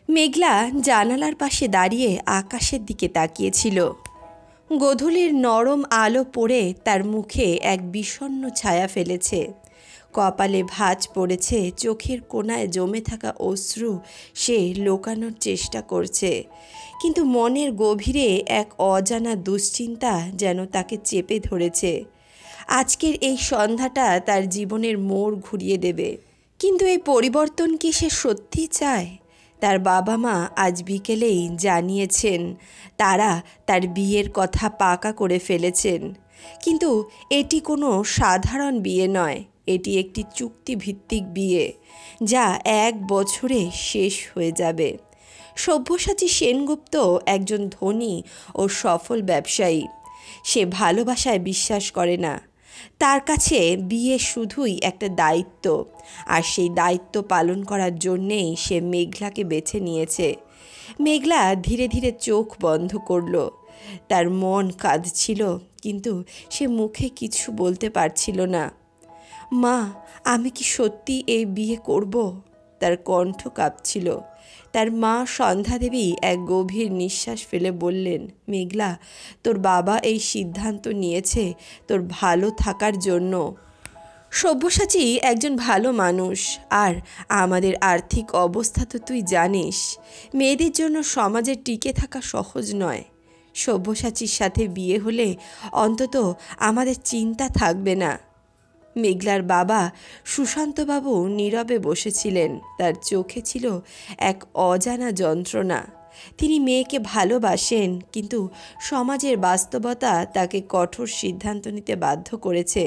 মেঘলা জানালার পাশে দাঁড়িয়ে আকাশের দিকে তাকিয়েছিল। গোধূলির নরম আলো পড়ে তার মুখে এক বিষণ্ণ ছায়া ফেলেছে। কপালে ভাঁজ পড়েছে, চোখের কোণায় জমে থাকা অশ্রু সে লুকানোর চেষ্টা করছে, কিন্তু মনের গভীরে এক অজানা দুশ্চিন্তা যেন তাকে চেপে ধরেছে। আজকের এই সন্ধ্যাটা তার জীবনের মোড় ঘুরিয়ে দেবে। কিন্তু এই পরিবর্তন কি সে সত্যিই চায়? তার বাবা মা আজ বিকেলেই জানিয়েছেন তারা তার বিয়ের কথা পাকা করে ফেলেছেন। কিন্তু এটি কোনো সাধারণ বিয়ে নয়, এটি একটি চুক্তিভিত্তিক বিয়ে, যা 1 বছরে শেষ হয়ে যাবে। সব্যসাচী সেনগুপ্ত একজন ধনী ও সফল ব্যবসায়ী। সে ভালোবাসায় বিশ্বাস করে না। তার কাছে বিয়ে শুধুই একটা দায়িত্ব, আর সেই দায়িত্ব পালন করার জন্যেই সে মেঘলাকে বেছে নিয়েছে। মেঘলা ধীরে ধীরে চোখ বন্ধ করল। তার মন কাঁদছিল, কিন্তু সে মুখে কিছু বলতে পারছিল না। মা, আমি কি সত্যি এই বিয়ে করব? তার কণ্ঠ কাঁপছিল। তার মা সন্ধ্যা দেবী এক গভীর নিঃশ্বাস ফেলে বললেন, মেঘলা, তোর বাবা এই সিদ্ধান্ত নিয়েছে তোর ভালো থাকার জন্য। সব্যসাচী একজন ভালো মানুষ, আর আমাদের আর্থিক অবস্থা তো তুই জানিস। মেয়েদের জন্য সমাজে টিকে থাকা সহজ নয়। সব্যসাচীর সাথে বিয়ে হলে অন্তত আমাদের চিন্তা থাকবে না। মেঘলার বাবা সুশান্তবাবু নীরবে বসেছিলেন। তার চোখে ছিল এক অজানা যন্ত্রণা। তিনি মেয়েকে ভালোবাসেন, কিন্তু সমাজের বাস্তবতা তাকে কঠোর সিদ্ধান্ত নিতে বাধ্য করেছে।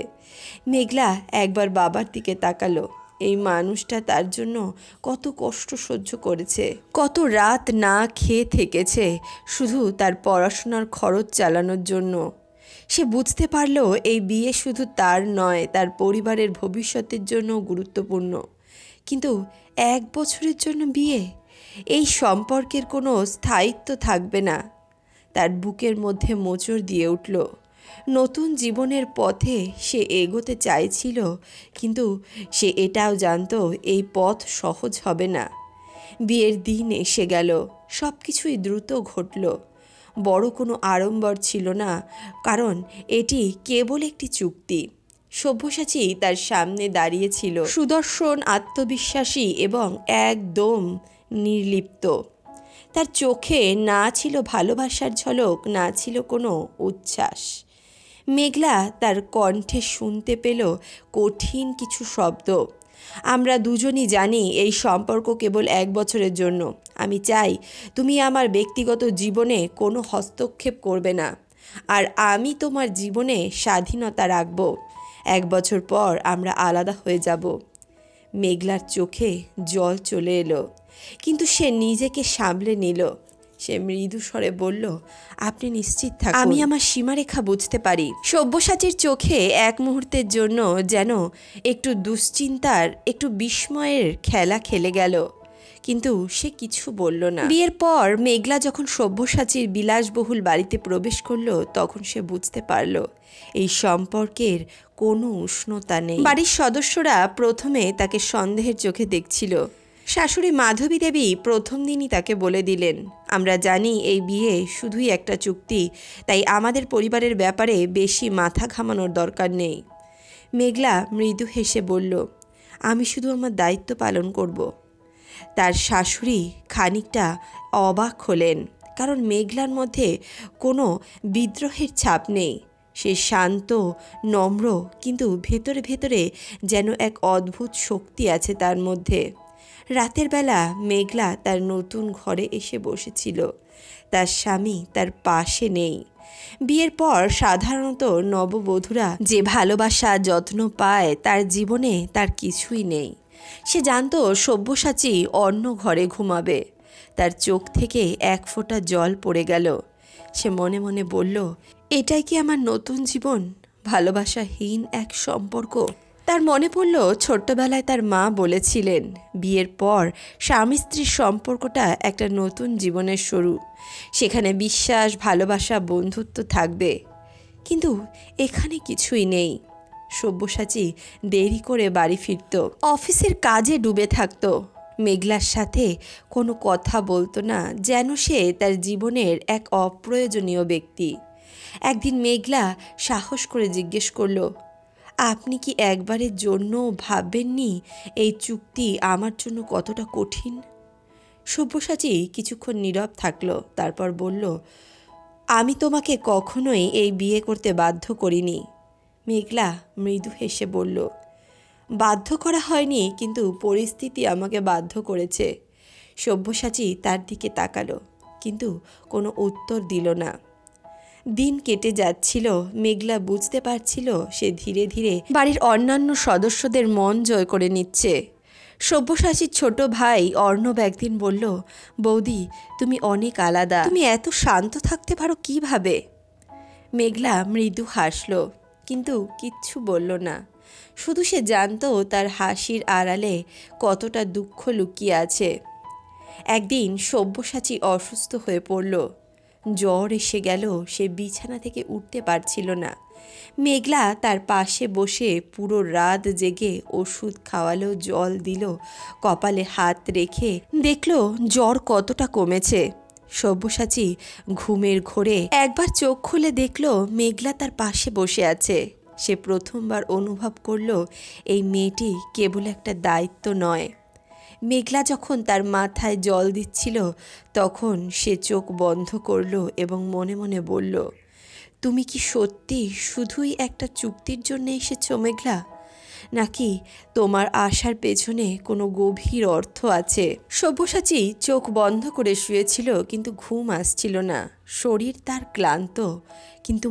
মেঘলা একবার বাবার দিকে তাকালো। এই মানুষটা তার জন্য কত কষ্ট সহ্য করেছে, কত রাত না খেয়ে থেকেছে শুধু তার পড়াশোনার খরচ চালানোর জন্য। সে বুঝতে পারল এই বিয়ে শুধু তার নয়, তার পরিবারের ভবিষ্যতের জন্য গুরুত্বপূর্ণ। কিন্তু 1 বছরের জন্য বিয়ে, এই সম্পর্কের কোনো স্থায়িত্ব থাকবে না। তার বুকের মধ্যে মোচড় দিয়ে উঠল। নতুন জীবনের পথে সে এগোতে চাইছিল, কিন্তু সে এটাও জানত এই পথ সহজ হবে না। বিয়ের দিন এসে গেল। সব কিছুই দ্রুত ঘটল। বড় কোনো আড়ম্বর ছিল না, কারণ এটি কেবল একটি চুক্তি। সব্যসাচী তার সামনে দাঁড়িয়েছিল, সুদর্শন, আত্মবিশ্বাসী এবং একদম নির্লিপ্ত। তার চোখে না ছিল ভালোবাসার ঝলক, না ছিল কোনো উচ্ছ্বাস। মেঘলা তার কণ্ঠে শুনতে পেল কঠিন কিছু শব্দ। আমরা দুজনই জানি এই সম্পর্ক কেবল 1 বছরের জন্য। আমি চাই তুমি আমার ব্যক্তিগত জীবনে কোনো হস্তক্ষেপ করবে না, আর আমি তোমার জীবনে স্বাধীনতা রাখব। 1 বছর পর আমরা আলাদা হয়ে যাব। মেঘলার চোখে জল চলে এলো, কিন্তু সে নিজেকে সামলে নিল। সে মৃদু স্বরে বলল, আপনি নিশ্চিত থাকুন, আমি আমার সীমারেখা বুঝতে পারি। সব্যসাচীর চোখে এক মুহূর্তের জন্য যেন একটু দুশ্চিন্তার, একটু বিস্ময়ের খেলা খেলে গেল, কিন্তু সে কিছু বলল না। বিয়ের পর মেঘলা যখন সব্যসাচীর বিলাসবহুল বাড়িতে প্রবেশ করল, তখন সে বুঝতে পারল এই সম্পর্কের কোনো উষ্ণতা নেই। বাড়ির সদস্যরা প্রথমে তাকে সন্দেহের চোখে দেখছিল। শাশুড়ি মাধবী দেবী প্রথম দিনই তাকে বলে দিলেন, আমরা জানি এই বিয়ে শুধুই একটা চুক্তি, তাই আমাদের পরিবারের ব্যাপারে বেশি মাথা ঘামানোর দরকার নেই। মেঘলা মৃদু হেসে বলল, আমি শুধু আমার দায়িত্ব পালন করব। তার শাশুড়ি খানিকটা অবাক হলেন, কারণ মেঘলার মধ্যে কোনো বিদ্রোহের ছাপ নেই। সে শান্ত, নম্র, কিন্তু ভেতরে ভেতরে যেন এক অদ্ভুত শক্তি আছে তার মধ্যে। রাতের বেলা মেঘলা তার নতুন ঘরে এসে বসেছিল। তার স্বামী তার পাশে নেই। বিয়ের পর সাধারণত নববধূরা যে ভালোবাসা, যত্ন পায়, তার জীবনে তার কিছুই নেই। সে জানত সব্যসাচী অন্য ঘরে ঘুমাবে। তার চোখ থেকে 1 ফোঁটা জল পড়ে গেল। সে মনে মনে বলল, এটাই কি আমার নতুন জীবন? ভালোবাসাহীন এক সম্পর্ক। তার মনে পড়ল ছোট্টবেলায় তার মা বলেছিলেন, বিয়ের পর স্বামী স্ত্রীর সম্পর্কটা একটা নতুন জীবনের শুরু। সেখানে বিশ্বাস, ভালোবাসা, বন্ধুত্ব থাকবে। কিন্তু এখানে কিছুই নেই। সব্যসাচী দেরি করে বাড়ি ফিরত, অফিসের কাজে ডুবে থাকত। মেঘলার সাথে কোনো কথা বলতো না, যেন সে তার জীবনের এক অপ্রয়োজনীয় ব্যক্তি। একদিন মেঘলা সাহস করে জিজ্ঞেস করলো, আপনি কি একবারের জন্য ভাববেননি এই চুক্তি আমার জন্য কতটা কঠিন? সব্যসাচী কিছুক্ষণ নীরব থাকলো, তারপর বলল, আমি তোমাকে কখনোই এই বিয়ে করতে বাধ্য করিনি। মেঘলা মৃদু হেসে বলল, বাধ্য করা হয়নি, কিন্তু পরিস্থিতি আমাকে বাধ্য করেছে। সব্যসাচী তার দিকে তাকালো, কিন্তু কোনো উত্তর দিল না। দিন কেটে যাচ্ছিল। মেঘলা বুঝতে পারছিল সে ধীরে ধীরে বাড়ির অন্যান্য সদস্যদের মন জয় করে নিচ্ছে। সব্যসাচীর ছোট ভাই অর্ণব একদিন বলল, বৌদি, তুমি অনেক আলাদা, তুমি এত শান্ত থাকতে পারো কিভাবে? মেঘলা মৃদু হাসল, কিন্তু কিচ্ছু বলল না। শুধু সে জানতো তার হাসির আড়ালে কতটা দুঃখ লুকিয়ে আছে। একদিন সব্যসাচী অসুস্থ হয়ে পড়ল। জ্বর এসে গেল, সে বিছানা থেকে উঠতে পারছিল না। মেঘলা তার পাশে বসে পুরো রাত জেগে ওষুধ খাওয়ালো, জল দিল, কপালে হাত রেখে দেখল জ্বর কতটা কমেছে। সব্যসাচী ঘুমের ঘোরে একবার চোখ খুলে দেখল মেঘলা তার পাশে বসে আছে। সে প্রথমবার অনুভব করল এই মেয়েটি কেবল একটা দায়িত্ব নয়। মেঘলা যখন তার মাথায় জল দিচ্ছিল তখন সে চোখ বন্ধ করল এবং মনে মনে বলল, তুমি কি সত্যি শুধুই একটা চুক্তির জন্য এসেছো মেঘলা, নাকি তোমার আসার পেছনে কোনো গভীর অর্থ আছে? সব্যসাচী চোখ বন্ধ করে শুয়েছিল, কিন্তু ঘুম আসছিল না। শরীর তার ক্লান্ত, কিন্তু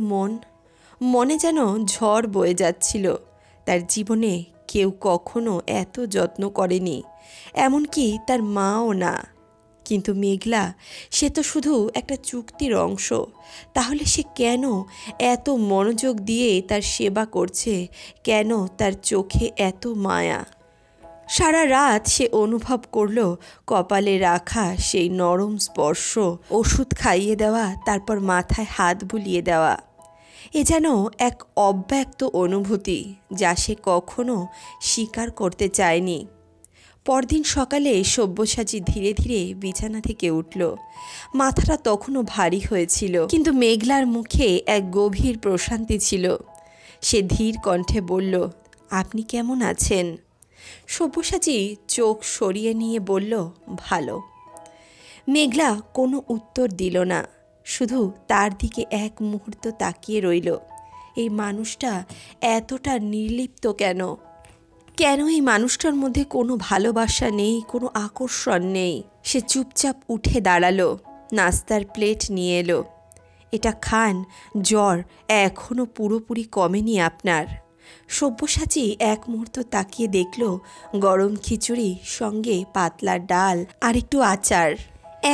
মনে যেন ঝড় বয়ে যাচ্ছিল। তার জীবনে কেউ কখনো এত যত্ন করেনি, এমনকি তার মাও না। কিন্তু মেঘলা, সে তো শুধু একটা চুক্তির অংশ। তাহলে সে কেন এত মনোযোগ দিয়ে তার সেবা করছে? কেন তার চোখে এত মায়া? সারা রাত সে অনুভব করল কপালে রাখা সেই নরম স্পর্শ, ওষুধ খাইয়ে দেওয়া, তারপর মাথায় হাত বুলিয়ে দেওয়া। এ যেন এক অব্যক্ত অনুভূতি যা সে কখনো স্বীকার করতে চায়নি। পরদিন সকালে সব্যসাচী ধীরে ধীরে বিছানা থেকে উঠল। মাথাটা তখনও ভারী হয়েছিল, কিন্তু মেঘলার মুখে এক গভীর প্রশান্তি ছিল। সে ধীর কণ্ঠে বলল, আপনি কেমন আছেন? সব্যসাচী চোখ সরিয়ে নিয়ে বলল, ভালো। মেঘলা কোনো উত্তর দিল না, শুধু তার দিকে এক মুহূর্ত তাকিয়ে রইল। এই মানুষটা এতটা নির্লিপ্ত কেন? কেন এই মানুষটার মধ্যে কোনো ভালোবাসা নেই, কোনো আকর্ষণ নেই? সে চুপচাপ উঠে দাঁড়ালো, নাস্তার প্লেট নিয়ে এলো। এটা খান, জ্বর এখনও পুরোপুরি কমেনি আপনার। সব্যসাচী এক মুহূর্ত তাকিয়ে দেখল গরম খিচুড়ি, সঙ্গে পাতলা ডাল আর একটু আচার।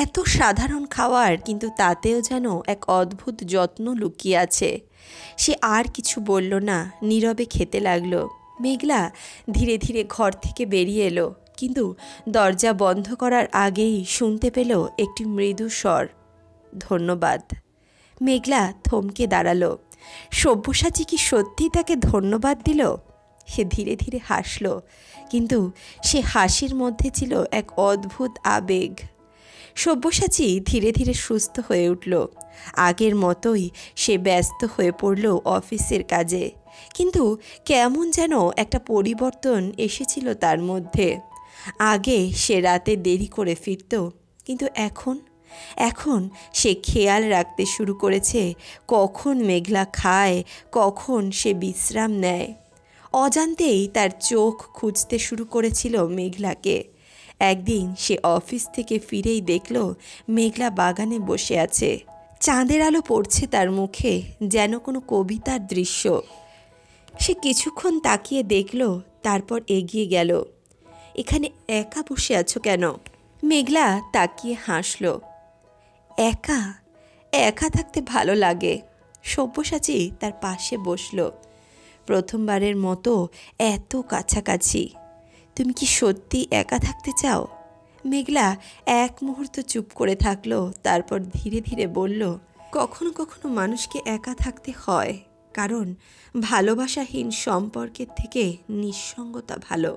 এত সাধারণ খাবার, কিন্তু তাতেও যেন এক অদ্ভুত যত্ন লুকিয়ে আছে। সে আর কিছু বলল না, নীরবে খেতে লাগলো। মেঘলা ধীরে ধীরে ঘর থেকে বেরিয়ে এলো, কিন্তু দরজা বন্ধ করার আগেই শুনতে পেল একটি মৃদু স্বর, ধন্যবাদ। মেঘলা থমকে দাঁড়ালো। সব্যসাচী কি সত্যি তাকে ধন্যবাদ দিল? সে ধীরে ধীরে হাসল, কিন্তু সে হাসির মধ্যে ছিল এক অদ্ভুত আবেগ। সব্যসাচী ধীরে ধীরে সুস্থ হয়ে উঠল। আগের মতোই সে ব্যস্ত হয়ে পড়ল অফিসের কাজে, কিন্তু কেমন যেন একটা পরিবর্তন এসেছিল তার মধ্যে। আগে সে রাতে দেরি করে ফিরত, কিন্তু এখন সে খেয়াল রাখতে শুরু করেছে কখন মেঘলা খায়, কখন সে বিশ্রাম নেয়। অজান্তেই তার চোখ খুঁজতে শুরু করেছিল মেঘলাকে। একদিন সে অফিস থেকে ফিরেই দেখল মেঘলা বাগানে বসে আছে। চাঁদের আলো পড়ছে তার মুখে, যেন কোনো কবিতার দৃশ্য। সে কিছুক্ষণ তাকিয়ে দেখল, তারপর এগিয়ে গেল। এখানে একা বসে আছো কেন? মেঘলা তাকিয়ে হাসল। একা একা থাকতে ভালো লাগে। সব্যসাচী তার পাশে বসল। প্রথমবারের মতো এত কাছাকাছি। তুমি কি সত্যি একা থাকতে চাও? মেঘলা এক মুহূর্ত চুপ করে থাকলো, তারপর ধীরে ধীরে বলল, কখনো কখনো মানুষকে একা থাকতে হয়, কারণ ভালোবাসাহীন সম্পর্কের থেকে নিঃসঙ্গতা ভালো।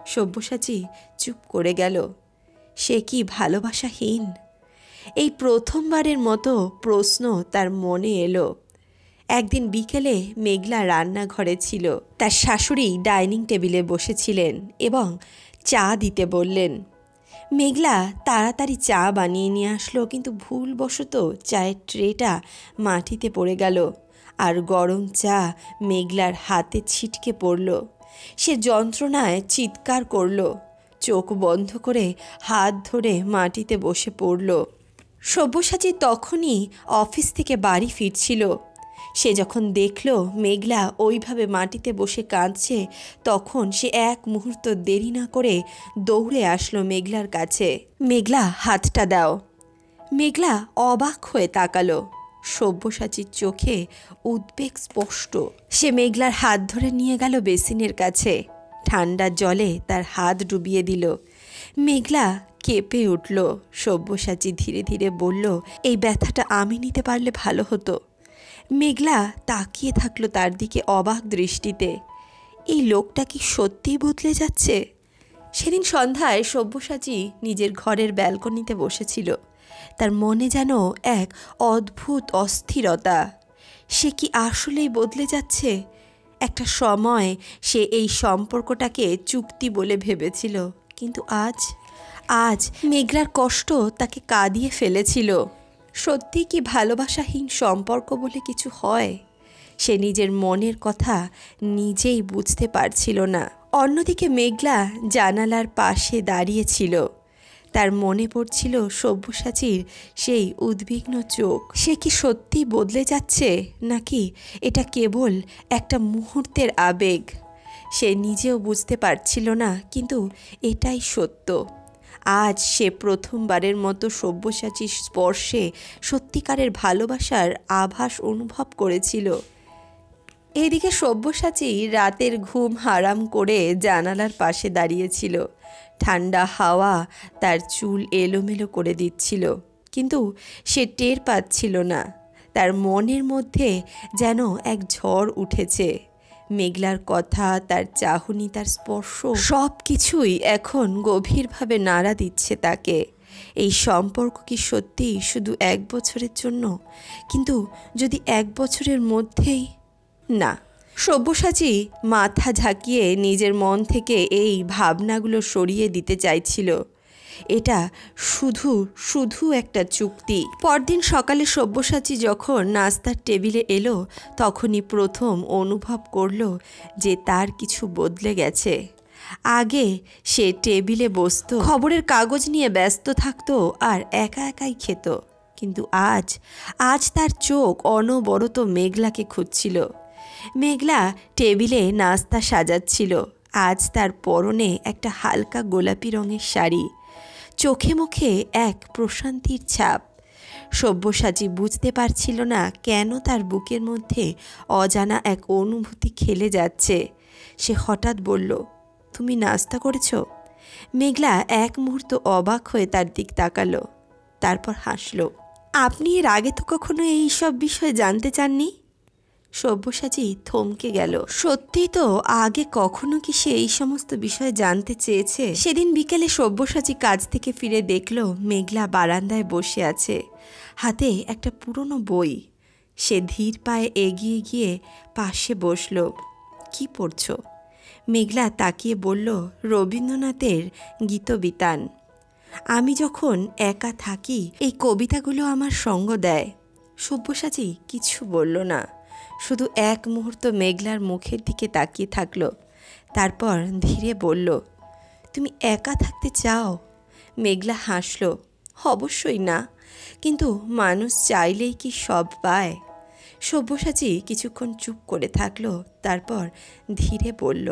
সব্যসাচী চুপ করে গেল। সে কি ভালোবাসাহীন? এই প্রথমবারের মতো প্রশ্ন তার মনে এলো। একদিন বিকেলে মেঘলা রান্নাঘরে ছিল। তার শাশুড়ি ডাইনিং টেবিলে বসেছিলেন এবং চা দিতে বললেন। মেঘলা তাড়াতাড়ি চা বানিয়ে নিয়ে আসলো, কিন্তু ভুলবশত চায়ের ট্রেটা মাটিতে পড়ে গেল আর গরম চা মেঘলার হাতে ছিটকে পড়ল। সে যন্ত্রণায় চিৎকার করল, চোখ বন্ধ করে হাত ধরে মাটিতে বসে পড়ল। সব্যসাচী তখনই অফিস থেকে বাড়ি ফিরছিল। সে যখন দেখল মেঘলা ওইভাবে মাটিতে বসে কাঁদছে, তখন সে এক মুহূর্ত দেরি না করে দৌড়ে আসলো মেঘলার কাছে। মেঘলা, হাতটা দাও। মেঘলা অবাক হয়ে তাকালো। সব্যসাচীর চোখে উদ্বেগ স্পষ্ট। সে মেঘলার হাত ধরে নিয়ে গেল বেসিনের কাছে। ঠান্ডা জলে তার হাত ডুবিয়ে দিল। মেঘলা কেঁপে উঠল। সব্যসাচী ধীরে ধীরে বলল, এই ব্যথাটা আমি নিতে পারলে ভালো হতো। মেঘলা তাকিয়ে থাকলো তার দিকে অবাক দৃষ্টিতে। এই লোকটা কি সত্যিই বদলে যাচ্ছে? সেদিন সন্ধ্যায় সব্যসাচী নিজের ঘরের ব্যালকনিতে বসেছিল। তার মনে যেন এক অদ্ভুত অস্থিরতা। সে কি আসলেই বদলে যাচ্ছে? একটা সময় সে এই সম্পর্কটাকে চুক্তি বলে ভেবেছিল, কিন্তু আজ মেঘলার কষ্ট তাকে কাঁদিয়ে ফেলেছিল। সত্যি কি ভালোবাসাহীন সম্পর্ক বলে কিছু হয়? সে নিজের মনের কথা নিজেই বুঝতে পারছিল না। অন্যদিকে মেঘলা জানালার পাশে দাঁড়িয়েছিল। তার মনে পড়ছিল সব্যসাচীর সেই উদ্বিগ্ন চোখ। সে কি সত্যি বদলে যাচ্ছে, নাকি এটা কেবল একটা মুহূর্তের আবেগ? সে নিজেও বুঝতে পারছিল না, কিন্তু এটাই সত্য। আজ সে প্রথমবারের মতো সব্যসাচীর স্পর্শে সত্যিকারের ভালোবাসার আভাস অনুভব করেছিল। এদিকে সব্যসাচী রাতের ঘুম হারাম করে জানালার পাশে দাঁড়িয়েছিল। ঠান্ডা হাওয়া তার চুল এলোমেলো করে দিচ্ছিল, কিন্তু সে টের পাচ্ছিল না। তার মনের মধ্যে যেন এক ঝড় উঠেছে। মেঘলার কথা, তার চাহনি, তার স্পর্শ, সব কিছুই এখন গভীরভাবে নাড়া দিচ্ছে তাকে। এই সম্পর্ক কি সত্যি শুধু 1 বছরের জন্য? কিন্তু যদি 1 বছরের মধ্যেই না। সব্যসাচী মাথা ঝাঁকিয়ে নিজের মন থেকে এই ভাবনাগুলো সরিয়ে দিতে চাইছিল। এটা শুধু একটা চুক্তি। পরদিন সকালে সব্যসাচী যখন নাস্তার টেবিলে এলো, তখনই প্রথম অনুভব করল যে তার কিছু বদলে গেছে। আগে সে টেবিলে বসতো, খবরের কাগজ নিয়ে ব্যস্ত থাকতো আর একা একাই খেত, কিন্তু আজ তার চোখ অনবরত মেঘলাকে খুঁজছিল। মেঘলা টেবিলে নাস্তা সাজাচ্ছিল। আজ তার পরনে একটা হালকা গোলাপি রঙের শাড়ি, চোখে মুখে এক প্রশান্তির ছাপ। সব্যসাচী বুঝতে পারছিল না কেন তার বুকের মধ্যে অজানা এক অনুভূতি খেলে যাচ্ছে। সে হঠাৎ বলল, তুমি নাস্তা করেছো? মেঘলা এক মুহূর্ত অবাক হয়ে তার দিক তাকালো, তারপর হাসল। আপনি এর আগে তো কখনো এই সব বিষয়ে জানতে চাননি? সব্যসাচী থমকে গেল। সত্যি তো, আগে কখনো কি সে এই সমস্ত বিষয়ে জানতে চেয়েছে? সেদিন বিকেলে সব্যসাচী কাজ থেকে ফিরে দেখল মেঘলা বারান্দায় বসে আছে, হাতে একটা পুরনো বই। সে ধীর পায়ে এগিয়ে গিয়ে পাশে বসল। কি পড়ছো? মেঘলা তাকিয়ে বলল, রবীন্দ্রনাথের গীতবিতান। আমি যখন একা থাকি এই কবিতাগুলো আমার সঙ্গ দেয়। সব্যসাচী কিছু বলল না, শুধু এক মুহূর্ত মেঘলার মুখের দিকে তাকিয়ে থাকলো। তারপর ধীরে বলল, তুমি একা থাকতে চাও? মেঘলা হাসল, অবশ্যই না, কিন্তু মানুষ চাইলেই কি সব পায়? সব্যসাচী কিছুক্ষণ চুপ করে থাকলো, তারপর ধীরে বলল,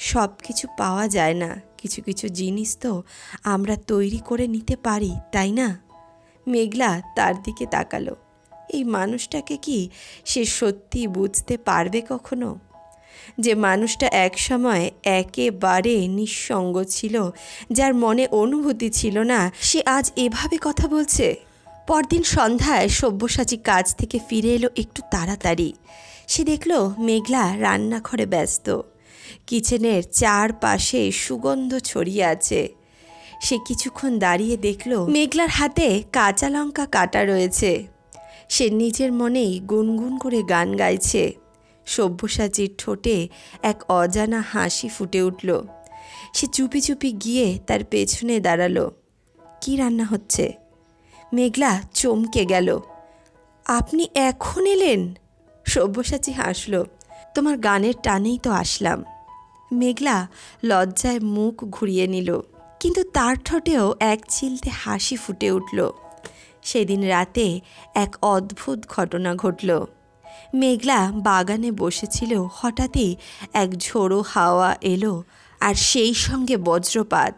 সব কিছু পাওয়া যায় না, কিছু কিছু জিনিস তো আমরা তৈরি করে নিতে পারি, তাই না? মেঘলা তার দিকে তাকালো। এই মানুষটাকে কি সে সত্যি বুঝতে পারবে কখনো? যে মানুষটা একসময় একেবারে নিঃসঙ্গ ছিল, যার মনে অনুভূতি ছিল না, সে আজ এভাবে কথা বলছে। পরদিন সন্ধ্যায় সব্যসাচী কাজ থেকে ফিরে এলো একটু তাড়াতাড়ি। সে দেখল মেঘলা রান্নাঘরে ব্যস্ত। কিচেনের চারপাশে সুগন্ধ ছড়িয়ে আছে। সে কিছুক্ষণ দাঁড়িয়ে দেখল মেঘলার হাতে কাঁচা লঙ্কা কাটা রয়েছে। সে নিজের মনেই গুনগুন করে গান গাইছে। সব্যসাচীর ঠোঁটে এক অজানা হাসি ফুটে উঠল। সে চুপি চুপি গিয়ে তার পেছনে দাঁড়ালো। কি রান্না হচ্ছে? মেঘলা চমকে গেল। আপনি এখন এলেন? সব্যসাচী হাসল। তোমার গানের টানেই তো আসলাম। মেঘলা লজ্জায় মুখ ঘুরিয়ে নিল, কিন্তু তার ঠোঁটেও এক চিলতে হাসি ফুটে উঠল। সেদিন রাতে এক অদ্ভুত ঘটনা ঘটল। মেঘলা বাগানে বসেছিল, হঠাৎই এক ঝোড়ো হাওয়া এলো আর সেই সঙ্গে বজ্রপাত।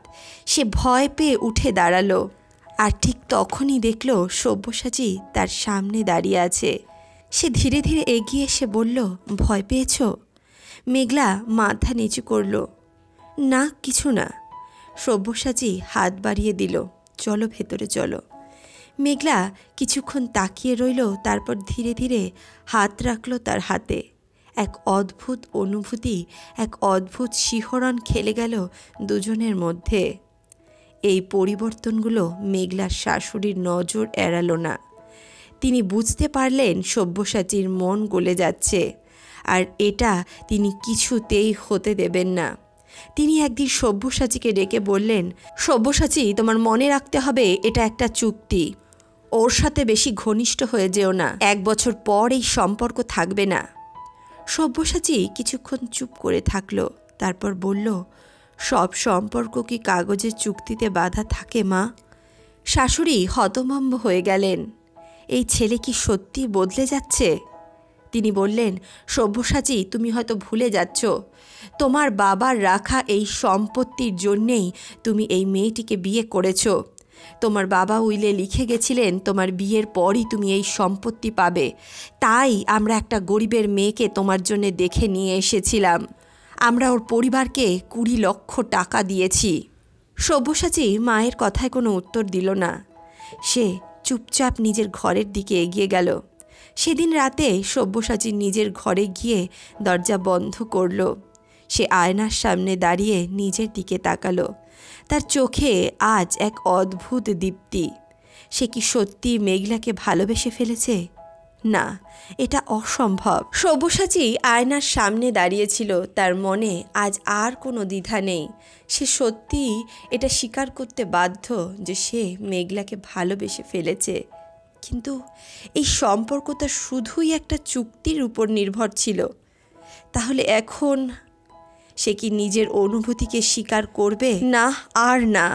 সে ভয় পেয়ে উঠে দাঁড়ালো, আর ঠিক তখনই দেখল সব্যসাচী তার সামনে দাঁড়িয়ে আছে। সে ধীরে ধীরে এগিয়ে এসে বলল, ভয় পেয়েছ? মেঘলা মাথা নিচু করল। না, কিছু না। সব্যসাচী হাত বাড়িয়ে দিল, চলো ভেতরে চলো। মেঘলা কিছুক্ষণ তাকিয়ে রইল, তারপর ধীরে ধীরে হাত রাখল তার হাতে। এক অদ্ভুত অনুভূতি, এক অদ্ভুত শিহরণ খেলে গেল দুজনের মধ্যে। এই পরিবর্তনগুলো মেঘলার শাশুড়ির নজর এড়াল না। তিনি বুঝতে পারলেন সব্যসাচীর মন গলে যাচ্ছে, আর এটা তিনি কিছুতেই হতে দেবেন না। তিনি একদিন সব্যসাচীকে ডেকে বললেন, সব্যসাচী, তোমার মনে রাখতে হবে এটা একটা চুক্তি। ওর সাথে বেশি ঘনিষ্ঠ হয়ে যেও না। 1 বছর পর এই সম্পর্ক থাকবে না। সব্যসাচী কিছুক্ষণ চুপ করে থাকল, তারপর বলল, সব সম্পর্ক কি কাগজের চুক্তিতে বাঁধা থাকে মা? শাশুড়ি হতভম্ব হয়ে গেলেন। এই ছেলে কি সত্যি বদলে যাচ্ছে? তিনি বললেন, সব্যসাচী, তুমি হয়তো ভুলে যাচ্ছ। তোমার বাবার রাখা এই সম্পত্তির জন্যেই তুমি এই মেয়েটিকে বিয়ে করেছ। তোমার বাবা উইলে লিখে গেছিলেন তোমার বিয়ের পরই তুমি এই সম্পত্তি পাবে। তাই আমরা একটা গরিবের মেয়েকে তোমার জন্য দেখে নিয়ে এসেছিলাম। আমরা ওর পরিবারকে 20 লক্ষ টাকা দিয়েছি। সব্যসাচী মায়ের কথায় কোনো উত্তর দিল না। সে চুপচাপ নিজের ঘরের দিকে এগিয়ে গেল। সেদিন রাতে সব্যসাচী নিজের ঘরে গিয়ে দরজা বন্ধ করল। সে আয়নার সামনে দাঁড়িয়ে নিজের দিকে তাকালো। তার চোখে আজ এক অদ্ভুত দীপ্তি। সে কি সত্যি মেঘলাকে ভালোবেসে ফেলেছে? না, এটা অসম্ভব। সব্যসাচী আয়নার সামনে দাঁড়িয়েছিল। তার মনে আজ আর কোনো দ্বিধা নেই। সে সত্যিই এটা স্বীকার করতে বাধ্য যে সে মেঘলাকে ভালোবেসে ফেলেছে। কিন্তু এই সম্পর্কটা শুধুই একটা চুক্তির উপর নির্ভর ছিল। তাহলে এখন সে কি নিজের অনুভূতিকে স্বীকার করবে? না, আর না।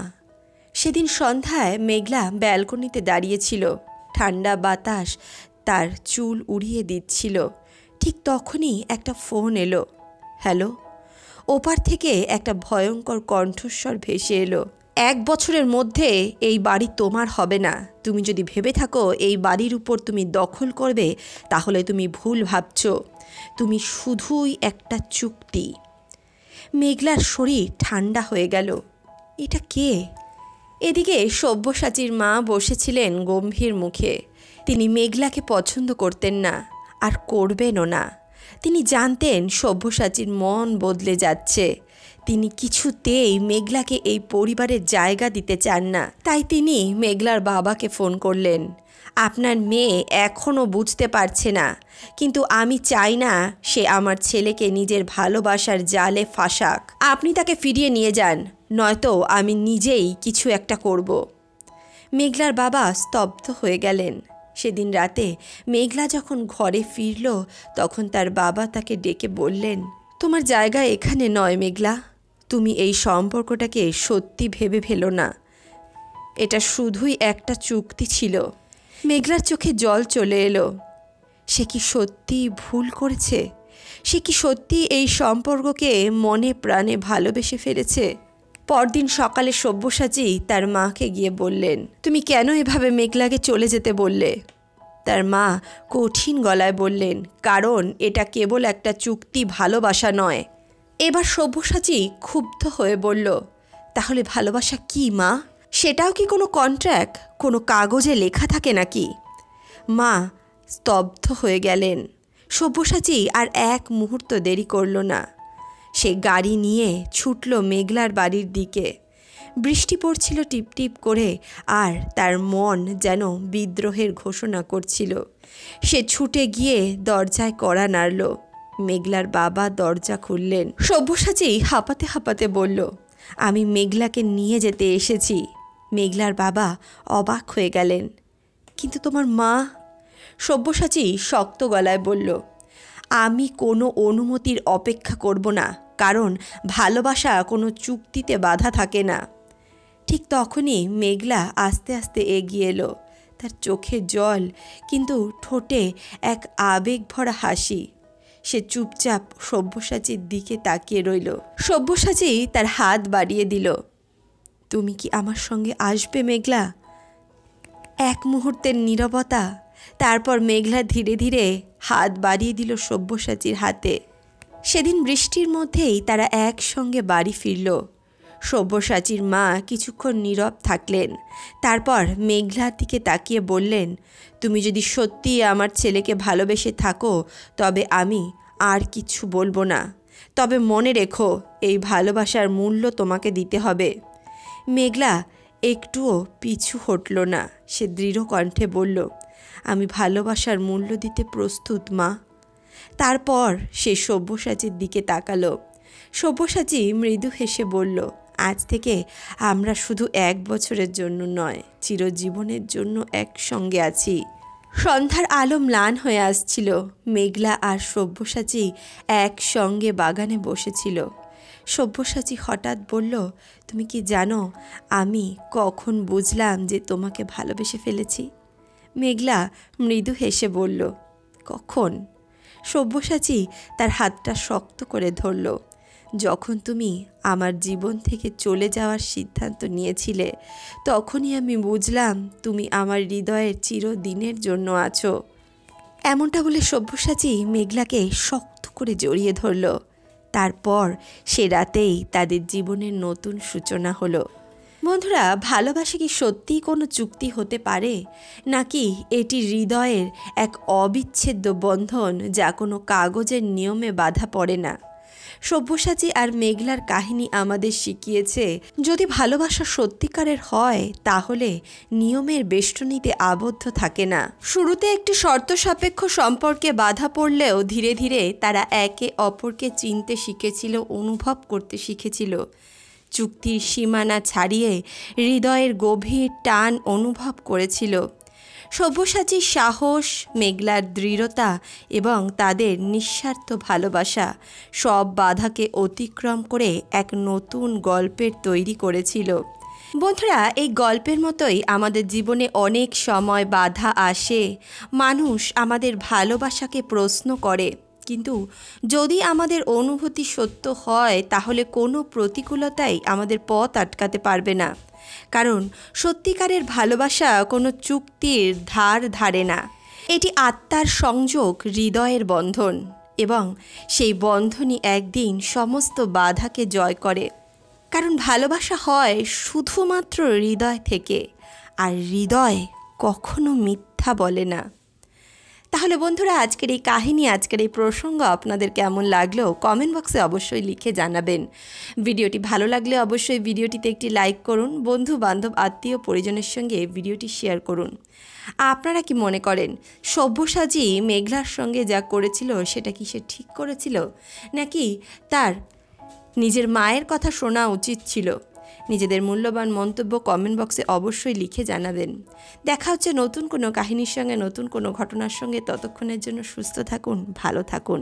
সেদিন সন্ধ্যায় মেঘলা ব্যালকনিতে দাঁড়িয়েছিল। ঠান্ডা বাতাস তার চুল উড়িয়ে দিচ্ছিল। ঠিক তখনই একটা ফোন এলো। হ্যালো। ওপার থেকে একটা ভয়ঙ্কর কণ্ঠস্বর ভেসে এলো। 1 বছরের মধ্যে এই বাড়ি তোমার হবে না। তুমি যদি ভেবে থাকো এই বাড়ির উপর তুমি দখল করবে, তাহলে তুমি ভুল ভাবছ। তুমি শুধুই একটা চুক্তি। মেঘলার শরীর ঠান্ডা হয়ে গেল। এটা কে? এদিকে সব্যসাচীর মা বসেছিলেন গম্ভীর মুখে। তিনি মেঘলাকে পছন্দ করতেন না, আর করবেনও না। তিনি জানতেন সব্যসাচীর মন বদলে যাচ্ছে। তিনি কিছুতেই মেঘলাকে এই পরিবারের জায়গা দিতে চান না। তাই তিনি মেঘলার বাবাকে ফোন করলেন। আপনার মেয়ে এখনও বুঝতে পারছে না, কিন্তু আমি চাই না সে আমার ছেলেকে নিজের ভালোবাসার জালে ফাঁসাক। আপনি তাকে ফিরিয়ে নিয়ে যান, নয়তো আমি নিজেই কিছু একটা করব। মেঘলার বাবা স্তব্ধ হয়ে গেলেন। সেদিন রাতে মেঘলা যখন ঘরে ফিরল, তখন তার বাবা তাকে ডেকে বললেন, তোমার জায়গা এখানে নয় মেঘলা। তুমি এই সম্পর্কটাকে সত্যি ভেবে ফেলো না। এটা শুধুই একটা চুক্তি ছিল। মেঘলার চোখে জল চলে এলো। সে কি সত্যি ভুল করেছে? সে কি সত্যি এই সম্পর্ককে মনে প্রাণে ভালোবেসে ফেলেছে? পরদিন সকালে সব্যসাচী তার মাকে গিয়ে বললেন, তুমি কেন এভাবে মেঘলাকে চলে যেতে বললে? তার মা কঠিন গলায় বললেন, কারণ এটা কেবল একটা চুক্তি, ভালোবাসা নয়। এবার সব্যসাচী ক্ষুব্ধ হয়ে বলল, তাহলে ভালোবাসা কি মা? সেটাও কি কোনো কন্ট্রাক্ট, কোনো কাগজে লেখা থাকে নাকি? মা স্তব্ধ হয়ে গেলেন। সব্যসাচী আর এক মুহূর্ত দেরি করল না। সে গাড়ি নিয়ে ছুটল মেঘলার বাড়ির দিকে। বৃষ্টি পড়ছিল টিপটিপ করে, আর তার মন যেন বিদ্রোহের ঘোষণা করছিল। সে ছুটে গিয়ে দরজায় কড়া নাড়ল। মেঘলার বাবা দরজা খুললেন। সব্যসাচী হাঁপাতে হাঁপাতে বলল, আমি মেঘলাকে নিয়ে যেতে এসেছি। মেঘলার বাবা অবাক হয়ে গেলেন। কিন্তু তোমার মা? সব্যসাচী শক্ত গলায় বলল, আমি কোনো অনুমতির অপেক্ষা করব না, কারণ ভালোবাসা কোনো চুক্তিতে বাধা থাকে না। ঠিক তখনই মেঘলা আস্তে আস্তে এগিয়ে এলো। তার চোখে জল, কিন্তু ঠোঁটে এক আবেগ ভরা হাসি। সে চুপচাপ সব্যসাচীর দিকে তাকিয়ে রইল। সব্যসাচী তার হাত বাড়িয়ে দিল। তুমি কি আমার সঙ্গে আসবে মেঘলা? এক মুহূর্তের নীরবতা, তারপর মেঘলা ধীরে ধীরে হাত বাড়িয়ে দিল সব্যসাচীর হাতে। সেদিন বৃষ্টির মধ্যেই তারা একসঙ্গে বাড়ি ফিরল। সব্যসাচীর মা কিছুক্ষণ নীরব থাকলেন, তারপর মেঘলার দিকে তাকিয়ে বললেন, তুমি যদি সত্যি আমার ছেলেকে ভালোবেসে থাকো তবে আমি আর কিছু বলবো না। তবে মনে রেখো, এই ভালোবাসার মূল্য তোমাকে দিতে হবে। মেঘলা একটুও পিছু হটল না। সে দৃঢ় কণ্ঠে বলল, আমি ভালোবাসার মূল্য দিতে প্রস্তুত মা। তারপর সে সব্যসাচীর দিকে তাকালো। সব্যসাচী মৃদু হেসে বলল, আজ থেকে আমরা শুধু 1 বছরের জন্য নয়, চিরজীবনের জন্য একসঙ্গে আছি। সন্ধ্যার আলো ম্লান হয়ে আসছিল। মেঘলা আর সব্যসাচী একসঙ্গে বাগানে বসেছিল। সব্যসাচী হঠাৎ বলল, তুমি কি জানো আমি কখন বুঝলাম যে তোমাকে ভালোবেসে ফেলেছি? মেঘলা মৃদু হেসে বলল, কখন? সব্যসাচী তার হাতটা শক্ত করে ধরল। যখন তুমি আমার জীবন থেকে চলে যাওয়ার সিদ্ধান্ত নিয়েছিলে, তখনই আমি বুঝলাম তুমি আমার হৃদয়ের চিরদিনের জন্য আছো। এমনটা বলে সব্যসাচী মেঘলাকে শক্ত করে জড়িয়ে ধরল। তারপর সে রাতেই তাদের জীবনের নতুন সূচনা হলো। বন্ধুরা, ভালোবাসা কি সত্যিই কোনো চুক্তি হতে পারে, নাকি এটি হৃদয়ের এক অবিচ্ছেদ্য বন্ধন যা কোনো কাগজের নিয়মে বাধা পড়ে না? সব্যসাচী আর মেঘলার কাহিনী আমাদের শিখিয়েছে, যদি ভালোবাসা সত্যিকারের হয় তাহলে নিয়মের বেষ্টনীতে আবদ্ধ থাকে না। শুরুতে একটি শর্ত সাপেক্ষ সম্পর্কে বাধা পড়লেও ধীরে ধীরে তারা একে অপরকে চিনতে শিখেছিল, অনুভব করতে শিখেছিল। চুক্তির সীমানা ছাড়িয়ে হৃদয়ের গভীর টান অনুভব করেছিল। সব্যসাচীর সাহস, মেঘলার দৃঢ়তা এবং তাদের নিঃস্বার্থ ভালোবাসা সব বাধাকে অতিক্রম করে এক নতুন গল্পের তৈরি করেছিল। বন্ধুরা, এই গল্পের মতোই আমাদের জীবনে অনেক সময় বাধা আসে। মানুষ আমাদের ভালোবাসাকে প্রশ্ন করে, কিন্তু যদি আমাদের অনুভূতি সত্য হয় তাহলে কোনো প্রতিকূলতাই আমাদের পথ আটকাতে পারবে না। কারণ সত্যিকারের ভালোবাসা কোনো চুক্তির ধার ধারে না। এটি আত্মার সংযোগ, হৃদয়ের বন্ধন, এবং সেই বন্ধনই একদিন সমস্ত বাধাকে জয় করে। কারণ ভালোবাসা হয় শুধুমাত্র হৃদয় থেকে, আর হৃদয় কখনো মিথ্যা বলে না। তাহলে বন্ধুরা, আজকের এই কাহিনী, আজকের এই প্রসঙ্গ আপনাদের কেমন লাগলো কমেন্ট বক্সে অবশ্যই লিখে জানাবেন। ভিডিওটি ভালো লাগলে অবশ্যই ভিডিওটিতে একটি লাইক করুন। বন্ধু বান্ধব আত্মীয় পরিজনের সঙ্গে ভিডিওটি শেয়ার করুন। আপনারা কি মনে করেন সব্যসাচী মেঘলার সঙ্গে যা করেছিল সেটা কি সে ঠিক করেছিল, নাকি তার নিজের মায়ের কথা শোনা উচিত ছিল? নিজেদের মূল্যবান মন্তব্য কমেন্ট বক্সে অবশ্যই লিখে জানাবেন। দেখা হচ্ছে নতুন কোনো কাহিনীর সঙ্গে, নতুন কোনো ঘটনার সঙ্গে। ততক্ষণের জন্য সুস্থ থাকুন, ভালো থাকুন।